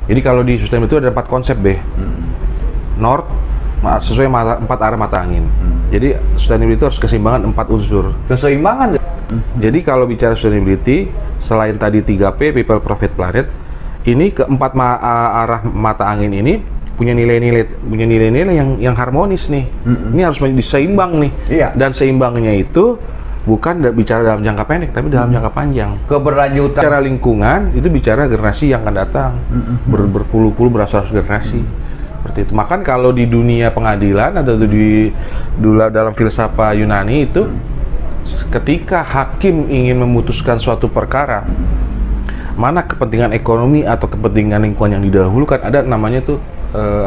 Jadi kalau di sustainability itu ada 4 konsep, Be. North, sesuai empat arah mata angin. Jadi sustainability itu harus keseimbangan 4 unsur. Keseimbangan. Jadi kalau bicara sustainability, selain tadi 3P, people, profit, planet, ini keempat arah mata angin ini punya nilai-nilai yang harmonis nih. Ini harus diseimbang nih. Iya. Dan seimbangnya itu bukan bicara dalam jangka pendek, tapi dalam jangka panjang. Keberlanjutan. Bicara lingkungan itu bicara generasi yang akan datang, berpuluh-puluh beratus generasi. Seperti itu. Makan kalau di dunia pengadilan atau dalam filsafat Yunani itu, ketika hakim ingin memutuskan suatu perkara, mana kepentingan ekonomi atau kepentingan lingkungan yang didahulukan, ada namanya tuh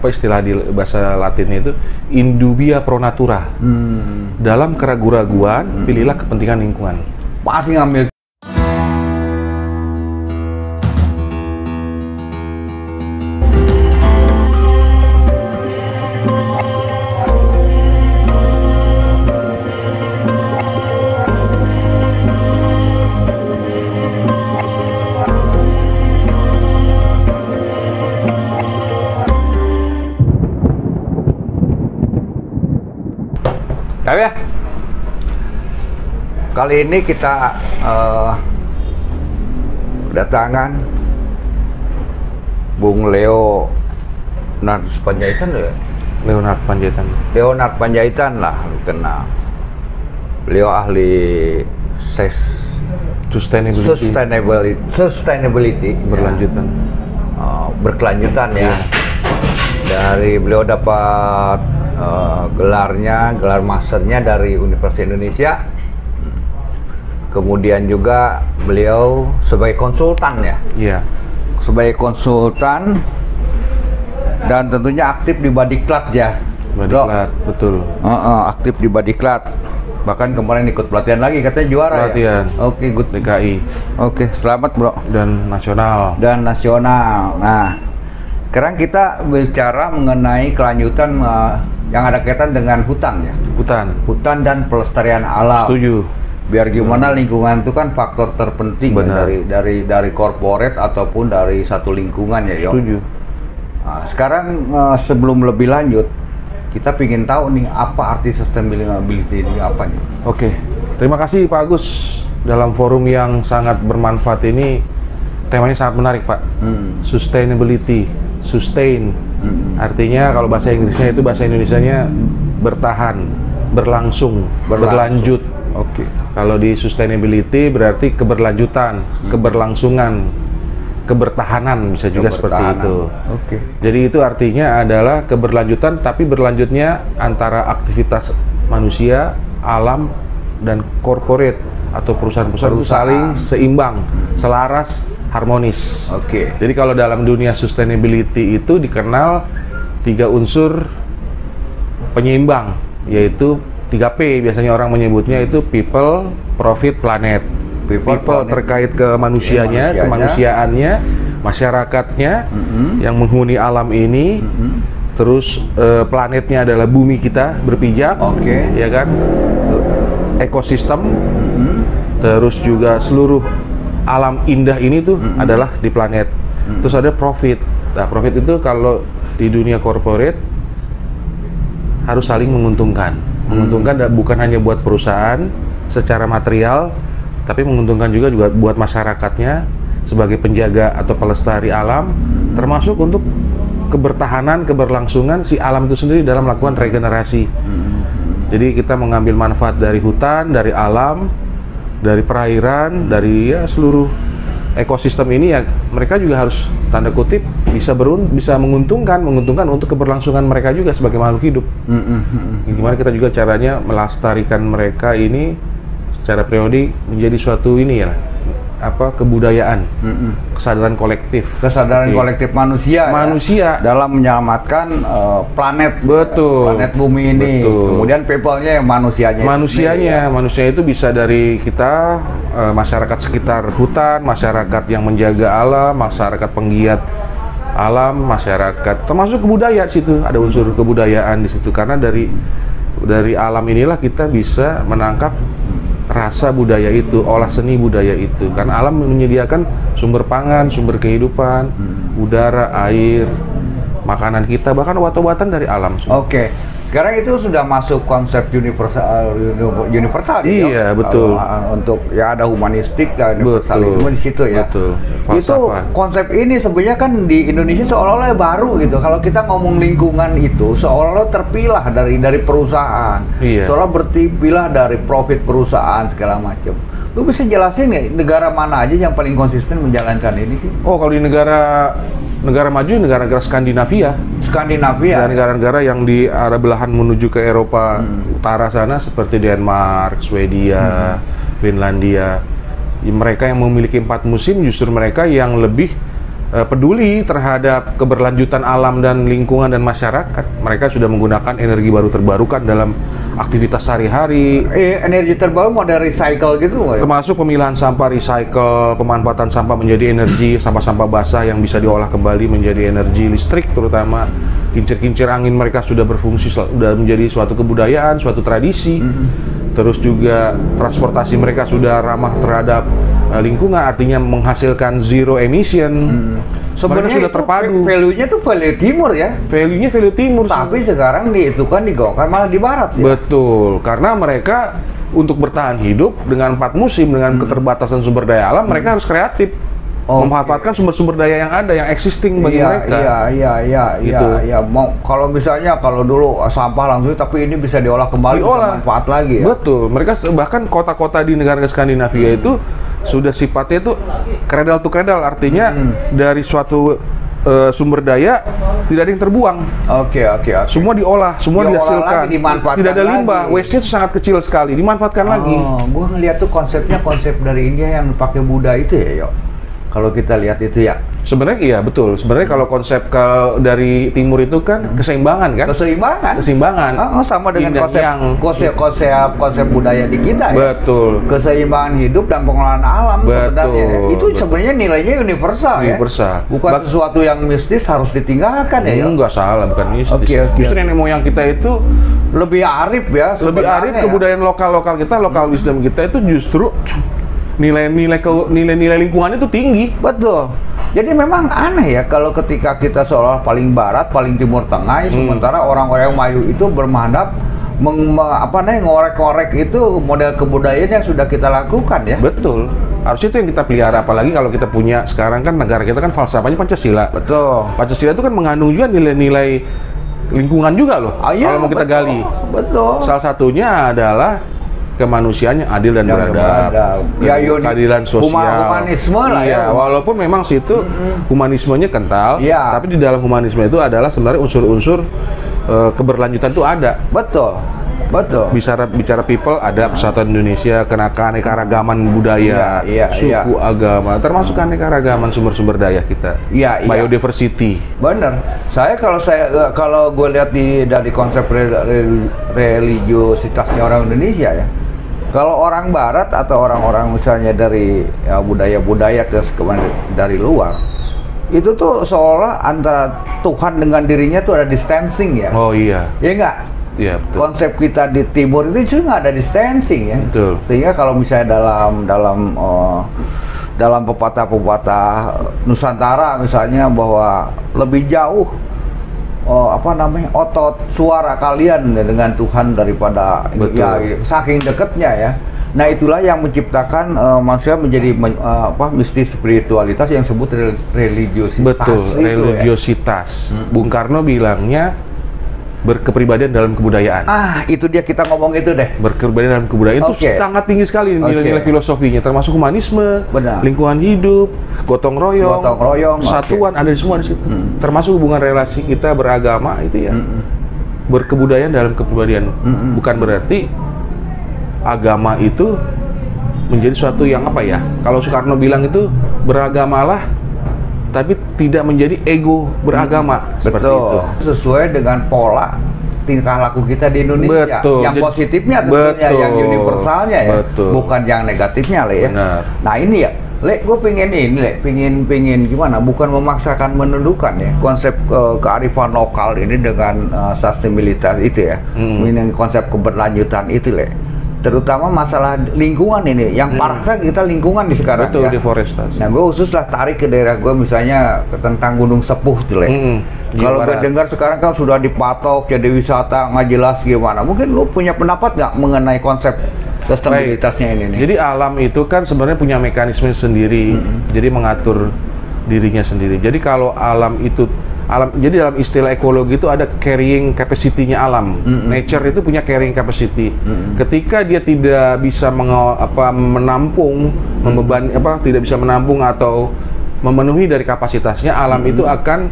istilah di bahasa Latinnya itu indubia pro natura. Dalam keraguan-raguan, pilihlah kepentingan lingkungan. Pasti ngambil. Ya, kali ini kita kedatangan Bung Leonard Panjaitan ya? Leonard Panjaitan lah, lu kenal. Beliau ahli sustainability berlanjutan. Ya. Berkelanjutan ya. Dari beliau dapat gelar masternya dari Universitas Indonesia. Kemudian juga beliau sebagai konsultan ya. Iya. Sebagai konsultan dan tentunya aktif di Badiklat ya. Badiklat, betul. Aktif di Badiklat. Bahkan kemarin ikut pelatihan lagi, katanya juara pelatihan. Ya. Oke, good. DKI. Oke, selamat bro. Dan nasional. Nah, sekarang kita bicara mengenai kelanjutan yang ada kaitan dengan hutan ya. Hutan dan pelestarian alam. Setuju. Biar gimana lingkungan itu kan faktor terpenting ya, dari corporate ataupun dari satu lingkungan ya, Yo. Setuju. Nah, sekarang sebelum lebih lanjut, kita ingin tahu nih apa arti sustainability ini apa nih? Oke. Terima kasih Pak Agus, dalam forum yang sangat bermanfaat ini. Temanya sangat menarik, Pak. Sustainability, sustain. Artinya kalau bahasa Inggrisnya itu, bahasa Indonesianya bertahan, berlangsung. Berlanjut. Oke. Kalau di sustainability berarti keberlanjutan, keberlangsungan, kebertahanan, bisa juga seperti itu. Oke. Jadi itu artinya adalah keberlanjutan, tapi berlanjutnya antara aktivitas manusia, alam, dan corporate atau perusahaan-perusahaan itu saling seimbang, selaras, harmonis. Oke. Jadi kalau dalam dunia sustainability itu dikenal 3 unsur penyeimbang, yaitu 3P biasanya orang menyebutnya itu people, profit, planet. People terkait ke manusianya, kemanusiaannya, masyarakatnya yang menghuni alam ini. Terus planetnya adalah bumi kita berpijak, ya kan? Ekosistem. Terus juga seluruh alam indah ini tuh adalah di planet. Terus ada profit. Nah, profit itu kalau di dunia corporate harus saling menguntungkan. Menguntungkan bukan hanya buat perusahaan secara material, tapi menguntungkan juga buat masyarakatnya sebagai penjaga atau pelestari alam, termasuk untuk kebertahanan, keberlangsungan si alam itu sendiri dalam melakukan regenerasi. Jadi kita mengambil manfaat dari hutan, dari alam, dari perairan, dari seluruh ekosistem ini, ya mereka juga harus tanda kutip bisa menguntungkan untuk keberlangsungan mereka juga sebagai makhluk hidup. Gimana kita juga caranya melestarikan mereka ini secara periodik menjadi suatu kebudayaan, kesadaran kolektif. Kolektif manusia ya, dalam menyelamatkan planet. Betul. Planet bumi ini. Betul. Kemudian people-nya yang manusianya. Manusia itu bisa dari kita, masyarakat sekitar hutan, masyarakat yang menjaga alam, masyarakat penggiat alam, masyarakat termasuk kebudayaan. Situ ada unsur kebudayaan di situ, karena dari alam inilah kita bisa menangkap rasa budaya itu, olah seni budaya itu. Karena alam menyediakan sumber pangan, sumber kehidupan, udara, air, makanan kita, bahkan obat-obatan dari alam. Oke. Sekarang itu sudah masuk konsep universal Iya, betul. Untuk ya ada humanistik, ada universalisme di situ ya. Betul. Itu konsep ini sebenarnya kan di Indonesia seolah-olah baru gitu. Kalau kita ngomong lingkungan itu seolah-olah terpilah dari perusahaan. Iya. Seolah berpilah dari profit perusahaan segala macam. Lu bisa jelasin nggak negara mana aja yang paling konsisten menjalankan ini sih? Oh, kalau di negara maju, negara-negara Skandinavia. Skandinavia. Negara-negara yang di arah belahan menuju ke Eropa utara sana seperti Denmark, Swedia, Finlandia. Mereka yang memiliki 4 musim justru mereka yang lebih peduli terhadap keberlanjutan alam dan lingkungan dan masyarakat. Mereka sudah menggunakan energi baru terbarukan dalam aktivitas sehari-hari. Energi terbaru mau dari recycle gitu nggak ya? Termasuk pemilahan sampah, recycle, pemanfaatan sampah menjadi energi, sampah-sampah basah yang bisa diolah kembali menjadi energi listrik terutama. Kincir-kincir angin mereka sudah berfungsi, sudah menjadi suatu kebudayaan, suatu tradisi. Terus juga transportasi mereka sudah ramah terhadap lingkungan, artinya menghasilkan zero emission. Sebenarnya sudah terpadu. Value-nya tuh value timur ya. Value-nya value timur. Tapi sekarang digaungkan malah di barat ya. Betul, karena mereka untuk bertahan hidup dengan 4 musim, dengan keterbatasan sumber daya alam, mereka harus kreatif. Memanfaatkan sumber-sumber daya yang ada, yang existing bagi mereka. Iya. Kalau misalnya kalau dulu sampah langsung, tapi ini bisa diolah kembali, bisa manfaat lagi ya. Betul. Mereka bahkan kota-kota di negara Skandinavia itu sudah sifatnya itu cradle to cradle, artinya dari suatu sumber daya tidak ada yang terbuang. Oke. Semua diolah, semua dihasilkan. Dimanfaatkan tidak ada limbah, lagi. waste-nya itu sangat kecil sekali, dimanfaatkan lagi. Gue ngeliat tuh konsep dari India yang pakai Buddha itu ya, Yo. Kalau kita lihat itu ya. Sebenarnya iya betul. Sebenarnya kalau konsep dari timur itu kan keseimbangan kan? Keseimbangan. Sama dengan konsep budaya di kita ya. Betul. Keseimbangan hidup dan pengelolaan alam sebenarnya. Itu sebenarnya nilainya universal ya. Bukan sesuatu yang mistis harus ditinggalkan ya. Enggak salah, bukan mistis. Justru nenek moyang kita itu lebih arif ya. Lebih arif, kebudayaan lokal kita, lokal wisdom kita itu justru nilai-nilai lingkungan itu tinggi. Betul. Jadi memang aneh ya kalau ketika kita seolah paling barat, paling timur tengah, sementara orang-orang yang maju itu bermadhab ngorek-ngorek itu model kebudayaan yang sudah kita lakukan ya. Betul. Harusnya itu yang kita pelihara, apalagi kalau kita punya sekarang kan negara kita kan falsafahnya Pancasila. Betul. Pancasila itu kan mengandung juga nilai-nilai lingkungan juga loh. Kalau mau kita gali. Betul. Salah satunya adalah kemanusiaan yang adil dan beradab, keadilan sosial, humanisme lah ya. Walaupun memang situ humanismenya kental, tapi di dalam humanisme itu adalah sebenarnya unsur-unsur keberlanjutan itu ada. Betul. Bicara people, ada persatuan Indonesia, keanekaragaman budaya, suku, agama, termasuk keanekaragaman sumber-sumber daya kita, biodiversity. Bener. Kalau gue lihat dari konsep religiositasnya orang Indonesia ya. Kalau orang Barat atau orang-orang misalnya dari budaya-budaya dari luar, itu tuh seolah antara Tuhan dengan dirinya tuh ada distancing ya. Oh iya. Iya nggak? Iya betul. Konsep kita di Timur itu juga nggak ada distancing ya. Betul. Sehingga kalau misalnya dalam pepatah-pepatah Nusantara misalnya bahwa lebih jauh otot suara kalian dengan Tuhan daripada saking dekatnya ya. Nah itulah yang menciptakan manusia menjadi mistis spiritualitas yang disebut religiositas. Betul, religiositas. Ya. Bung Karno bilangnya berkepribadian dalam kebudayaan. Itu dia kita ngomong itu deh. Berkepribadian dalam kebudayaan itu sangat tinggi sekali nilai-nilai filosofinya, termasuk humanisme, lingkungan hidup, gotong royong, persatuan, ada semua di situ. Termasuk hubungan relasi kita beragama itu ya. Berkebudayaan dalam kepribadian. Bukan berarti agama itu menjadi suatu yang kalau Soekarno bilang itu beragamalah tapi tidak menjadi ego beragama. Seperti itu. Sesuai dengan pola tingkah laku kita di Indonesia. Betul. Yang positifnya tentunya, yang universalnya ya. Bukan yang negatifnya, Le ya. Nah ini ya, Le, gue pengen gimana? Bukan memaksakan menundukkan ya konsep kearifan lokal ini dengan sustainability itu ya. Ini konsep keberlanjutan itu, Le. terutama masalah lingkungan ini. Yang parah kan kita lingkungan di sekarang. Betul, ya. deforestasi. Nah, gue khusus lah tarik ke daerah gue misalnya tentang Gunung Sepuh tuh, Kalau gue dengar sekarang kan sudah dipatok jadi wisata, nggak jelas gimana. Mungkin lu punya pendapat nggak mengenai konsep sustainabilitasnya ini nih? Jadi alam itu kan sebenarnya punya mekanisme sendiri, jadi mengatur dirinya sendiri. Jadi kalau jadi dalam istilah ekologi itu ada carrying capacity-nya alam. Nature itu punya carrying capacity. Ketika dia tidak bisa menampung, tidak bisa menampung atau memenuhi dari kapasitasnya, alam itu akan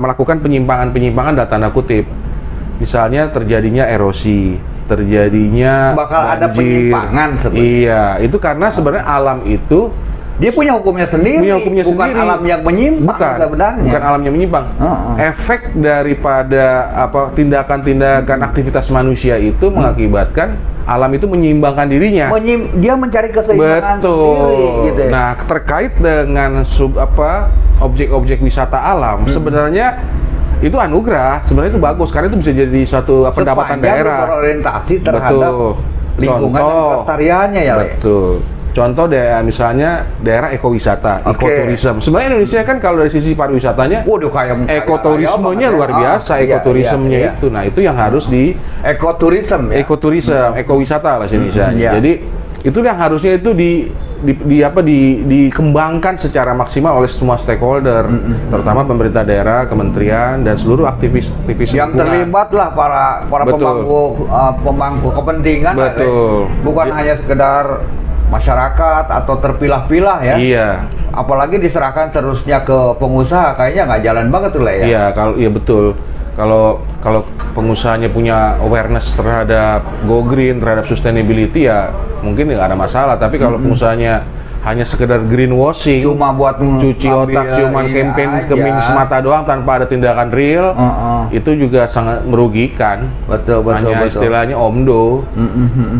melakukan penyimpangan-penyimpangan dalam tanda kutip. Misalnya terjadinya erosi, terjadinya bakal banjir. ada penyimpangan sebenarnya. Iya, itu karena sebenarnya alam itu dia punya hukumnya sendiri, bukan alam yang menyimpang sebenarnya. Bukan alam yang menyimpang. Efek daripada tindakan-tindakan aktivitas manusia itu mengakibatkan alam itu menyeimbangkan dirinya. Dia mencari keseimbangan sendiri, gitu. Nah, terkait dengan objek-objek wisata alam, sebenarnya itu anugerah. Sebenarnya itu bagus karena itu bisa jadi suatu pendapatan daerah. Berorientasi terhadap lingkungan dan kelestariannya ya. Betul. Contoh misalnya daerah ekowisata, ekoturism. Sebenarnya Indonesia kan kalau dari sisi pariwisatanya, ekoturismenya luar biasa, ekoturismenya itu. Nah, itu yang harus ekoturism ya. Ekowisata bahasa Indonesia. Jadi itu yang harusnya itu dikembangkan secara maksimal oleh semua stakeholder, terutama pemerintah daerah, kementerian dan seluruh aktivis yang terlibat lah para pemangku kepentingan. Betul. Bukan hanya sekedar masyarakat atau terpilah-pilah ya. Iya. Apalagi diserahkan seterusnya ke pengusaha, kayaknya nggak jalan banget tuh ya. Iya, betul. Kalau pengusahanya punya awareness terhadap go green, terhadap sustainability ya mungkin nggak ada masalah. Tapi kalau pengusahanya hanya sekedar greenwashing, cuma buat cuci otak, cuma campaign semata doang tanpa ada tindakan real, itu juga sangat merugikan. Betul. Istilahnya omdo.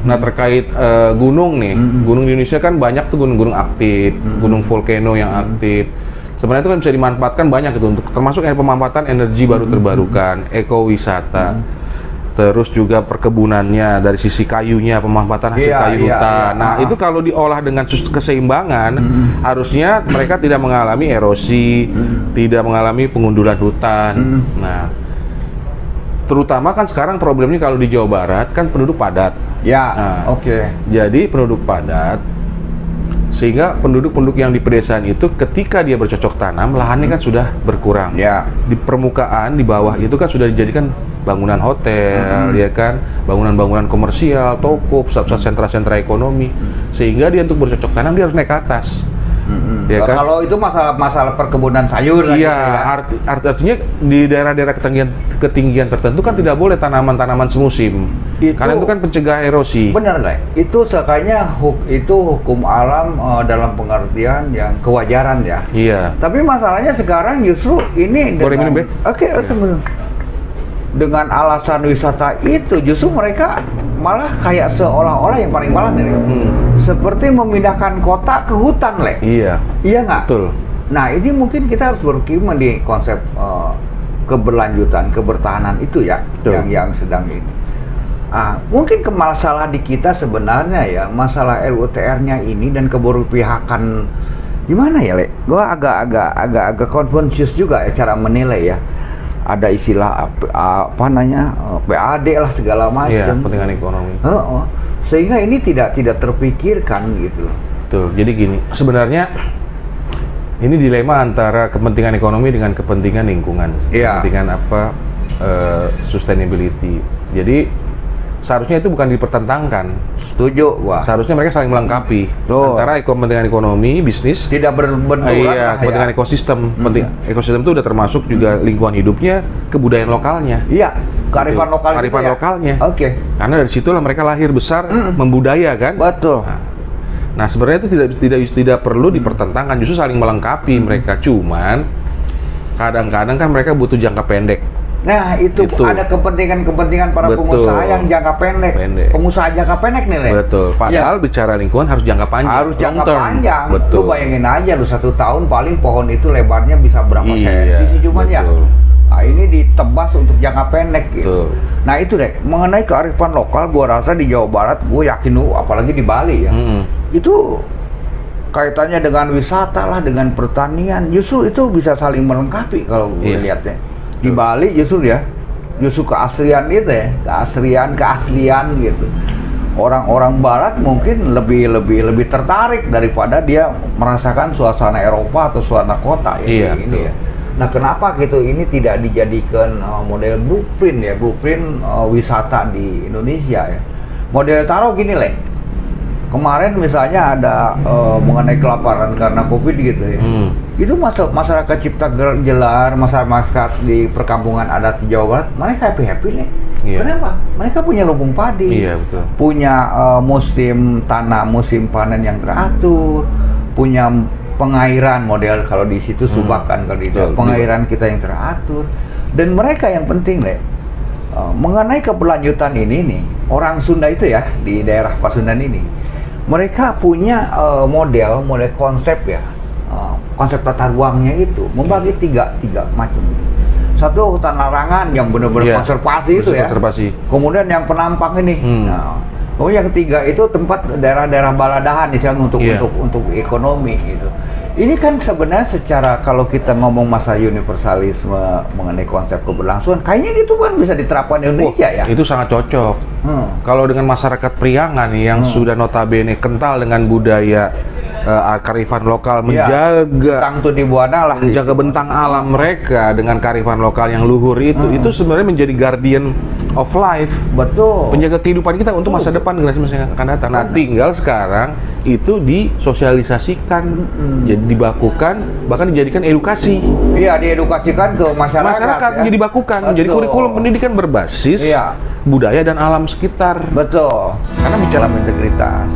Nah, terkait gunung nih, gunung di Indonesia kan banyak tuh gunung-gunung aktif, gunung volcano yang aktif. Sebenarnya itu kan bisa dimanfaatkan banyak itu untuk termasuk pemanfaatan energi baru terbarukan, ekowisata. Terus juga perkebunannya dari sisi kayunya, pemanfaatan hasil kayu hutan. Nah, itu kalau diolah dengan keseimbangan, harusnya mereka tidak mengalami erosi, tidak mengalami pengundulan hutan. Nah, terutama kan sekarang problemnya kalau di Jawa Barat kan penduduk padat. Jadi penduduk padat, sehingga penduduk-penduduk yang di pedesaan itu ketika dia bercocok tanam, lahannya kan sudah berkurang. Di permukaan, di bawah itu kan sudah dijadikan bangunan hotel, ya kan, bangunan-bangunan komersial, toko, pusat-pusat sentra-sentra ekonomi, sehingga dia untuk bercocok tanam dia harus naik ke atas. Ya kan? Kalau itu masalah perkebunan sayur lah. Iya, artinya di daerah-daerah ketinggian tertentu kan tidak boleh tanaman-tanaman semusim. Karena itu kan pencegah erosi. Benar nggak? Itu sekalinya itu hukum alam dalam pengertian yang kewajaran ya. Iya. Tapi masalahnya sekarang justru ini dengan alasan wisata itu justru mereka malah kayak seolah-olah yang paling malah nih, seperti memindahkan kota ke hutan, Iya nggak? Betul. Nah, ini mungkin kita harus berpikir di konsep keberlanjutan, kebertahanan itu ya, yang sedang ini. Mungkin masalah di kita sebenarnya ya, masalah RUTR-nya ini dan keberpihakan gimana ya, Gua agak konfusius juga ya cara menilai ya. Ada istilah PAD lah segala macam. Iya, kepentingan ekonomi. Sehingga ini tidak terpikirkan gitu. Betul. Jadi gini, sebenarnya ini dilema antara kepentingan ekonomi dengan kepentingan lingkungan. Kepentingan sustainability. Jadi seharusnya itu bukan dipertentangkan. Setuju, wah. Seharusnya mereka saling melengkapi. Antara kepentingan ekonomi, bisnis, tidak berbenturan. Kepentingan ekosistem. Ekosistem itu udah termasuk juga lingkungan hidupnya, kebudayaan lokalnya. Iya, kearifan lokal. Kearifan lokalnya. Karena dari situlah mereka lahir besar membudaya kan. Betul. Nah, sebenarnya itu tidak perlu dipertentangkan, justru saling melengkapi mereka. Cuman kadang-kadang kan mereka butuh jangka pendek. Nah, itu ada kepentingan para pengusaha yang jangka pendek. Pengusaha jangka pendek nih, Betul. Padahal bicara lingkungan harus jangka panjang. Harus jangka panjang. Betul. Lu bayangin aja, lu 1 tahun paling pohon itu lebarnya bisa berapa senti sih cuman ya. Nah, ini ditebas untuk jangka pendek gitu. Betul. Nah itu deh, mengenai kearifan lokal, gua rasa di Jawa Barat, gue yakin apalagi di Bali ya, itu kaitannya dengan wisata lah, dengan pertanian, justru itu bisa saling melengkapi kalau gue lihatnya. Di Bali justru keaslian itu ya, keaslian gitu. Orang-orang Barat mungkin lebih tertarik daripada dia merasakan suasana Eropa atau suasana kota ya, ini ya. Nah, kenapa gitu ini tidak dijadikan model blueprint wisata di Indonesia ya? Model taruh gini, Le. Kemarin misalnya ada mengenai kelaparan karena Covid gitu ya. Itu masyarakat Cipta Gelar, masyarakat di perkampungan adat di Jawa Barat, mereka happy nih. Kenapa? Mereka punya lumbung padi, betul. Punya musim tanam, musim panen yang teratur, punya pengairan model kalau di situ Subak kan, kalau di pengairan kita yang teratur. Dan mereka yang penting deh, mengenai keberlanjutan ini nih, orang Sunda itu ya di daerah Pasundan ini, mereka punya model konsep ya, konsep tata ruangnya itu membagi tiga macam. Satu hutan larangan yang benar-benar konservasi itu ya. Kemudian yang penampang ini. Nah, kemudian yang ketiga itu tempat daerah-daerah baladahan misalnya untuk ekonomi gitu. Ini kan sebenarnya secara kalau kita ngomong masa universalisme mengenai konsep keberlangsungan, kayaknya gitu kan bisa diterapkan di Indonesia ya. Itu sangat cocok. Kalau dengan masyarakat Priangan yang sudah notabene kental dengan budaya kearifan lokal, menjaga bentang alam mereka dengan kearifan lokal yang luhur itu sebenarnya menjadi guardian of life. Betul. Penjaga kehidupan kita untuk masa depan generasi yang akan datang. Nah, tinggal sekarang itu disosialisasikan, jadi dibakukan, bahkan dijadikan edukasi. Iya, diedukasikan ke masyarakat ya? Jadi bakukan, jadi kurikulum pendidikan berbasis budaya dan alam sekitar. Betul. Karena bicara integritas.